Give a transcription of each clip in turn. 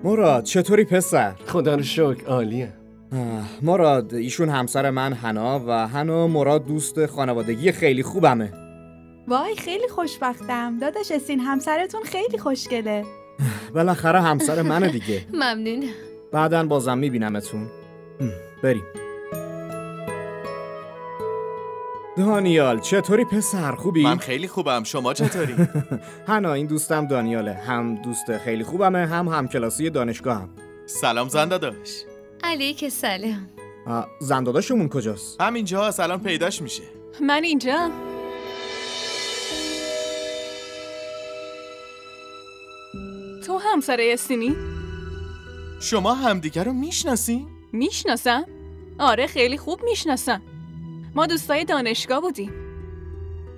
مراد چطوری پسر؟ خدا رو شکر عالیه. مراد ایشون همسر من حنا و حنا مراد دوست خانوادگی خیلی خوبمه. وای خیلی خوشبختم داداش اسین، همسرتون خیلی خوشگله. بالاخره همسر منه دیگه. ممنونم. بعداً بازم میبینمتون. بریم. دانیال چطوری پسر؟ خوبی؟ من خیلی خوبم، شما چطوری؟ حنا این دوستم دانیاله، هم دوست خیلی خوبمه هم همکلاسی دانشگاهم. سلام زنداداش. علیک سلام. زنداداشمون کجاست؟ همینجا هست، الان پیداش میشه. من اینجا. تو همسر اسینی؟ شما همدیگر رو میشناسین؟ میشناسم؟ آره خیلی خوب میشناسم. ما دوستای دانشگاه بودیم.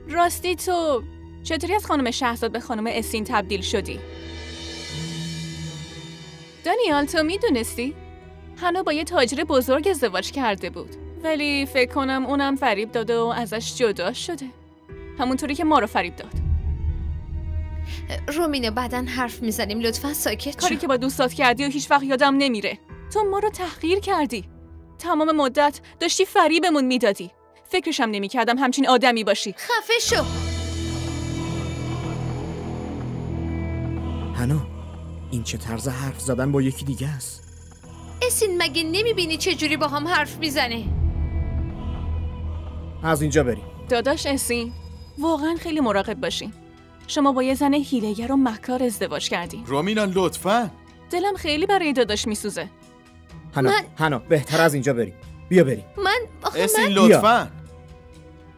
راستی تو چطوری از خانم شهزاد به خانم اسین تبدیل شدی؟ دانیال تو میدونستی؟ حنا با یه تاجر بزرگ ازدواج کرده بود، ولی فکر کنم اونم فریب داده و ازش جدا شده، همونطوری که ما رو فریب داد. رومینو بعدن حرف میزنیم، لطفا ساکت کاری که با دوستات کردی و هیچ وقت یادم نمیره. تو ما رو تحقیر کردی، تمام مدت داشتی فریبمون میدادی. فکرشم نمیکردم همچین آدمی باشی. خفه شو. حنا این چه طرز حرف زدن با یکی دیگه است؟ اسین مگه نمیبینی چه جوری با هم حرف میزنه؟ از اینجا بریم. داداش اسین واقعا خیلی مراقب باشین. شما با یه زن هیله‌گر و مکار ازدواج کردین. رومینا لطفاً. دلم خیلی برای داداش میسوزه. حنا بهتر از اینجا بریم. بیا بریم. اسین لطفاً.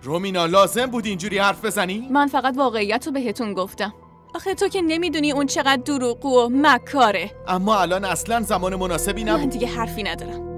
رومینا لازم بود اینجوری حرف بزنی؟ من فقط واقعیت رو بهتون گفتم. آخه تو که نمیدونی اون چقدر دروغگو و مکاره. اما الان اصلاً زمان مناسبی نبود. من دیگه حرفی ندارم.